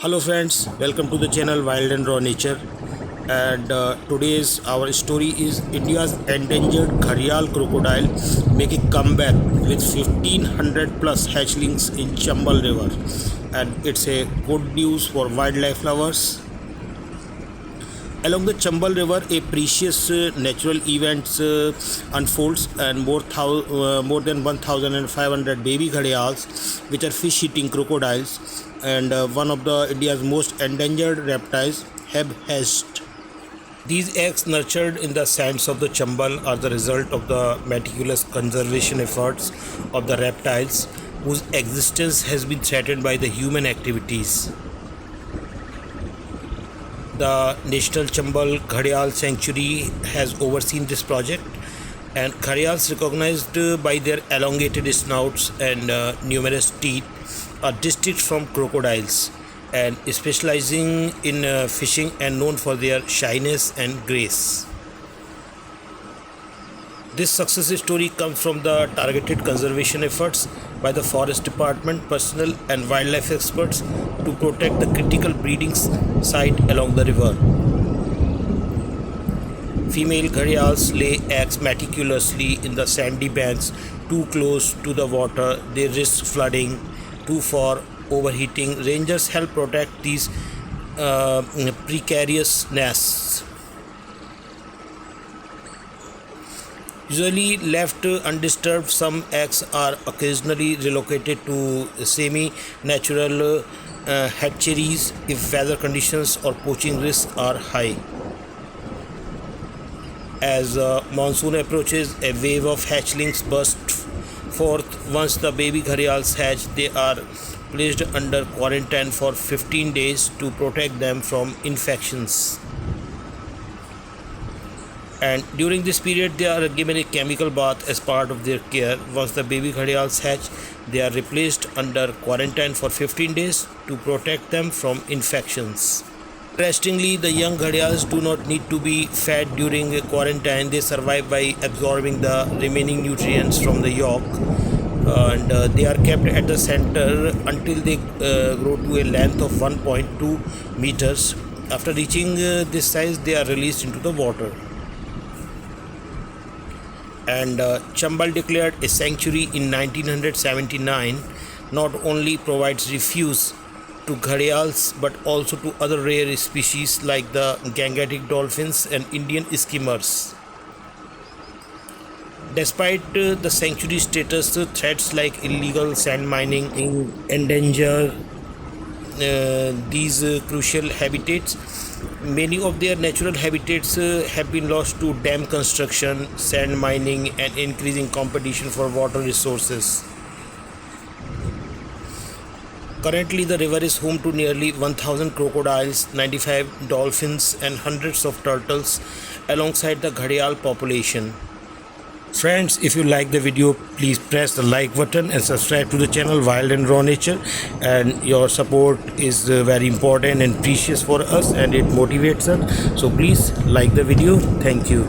Hello friends, welcome to the channel Wild and Raw Nature. And today's our story is India's endangered gharial crocodile making comeback with 1500 plus hatchlings in Chambal River. And it's a good news for wildlife lovers. Along the Chambal River, a precious natural event unfolds, and more than 1,500 baby gharials, which are fish-eating crocodiles, and one of the India's most endangered reptiles, have hatched. These eggs, nurtured in the sands of the Chambal, are the result of the meticulous conservation efforts of the reptiles, whose existence has been threatened by the human activities. The National Chambal Gharial Sanctuary has overseen this project, and gharials, recognized by their elongated snouts and numerous teeth, are distinct from crocodiles and specializing in fishing and known for their shyness and grace. This success story comes from the targeted conservation efforts by the Forest Department personnel and wildlife experts to protect the critical breeding site along the river. Female gharials lay eggs meticulously in the sandy banks too close to the water. They risk flooding. Too far overheating. Rangers help protect these precarious nests. Usually left undisturbed, some eggs are occasionally relocated to semi-natural hatcheries if weather conditions or poaching risks are high. As monsoon approaches, a wave of hatchlings burst forth. Once the baby gharials hatch, they are placed under quarantine for 15 days to protect them from infections. And during this period, they are given a chemical bath as part of their care. Once the baby gharials hatch, they are replaced under quarantine for 15 days to protect them from infections. Interestingly, the young gharials do not need to be fed during quarantine. They survive by absorbing the remaining nutrients from the yolk, and they are kept at the center until they grow to a length of 1.2 meters. After reaching this size, they are released into the water. And Chambal, declared a sanctuary in 1979, not only provides refuge to gharials but also to other rare species like the Gangetic dolphins and Indian skimmers. Despite the sanctuary status, threats like illegal sand mining endanger these crucial habitats. Many of their natural habitats have been lost to dam construction, sand mining, and increasing competition for water resources. Currently, the river is home to nearly 1,000 crocodiles, 95 dolphins, and hundreds of turtles, alongside the gharial population. Friends, if you like the video, please press the like button and subscribe to the channel Wild and Raw Nature. And your support is very important and precious for us, and it motivates us. So please like the video. Thank you.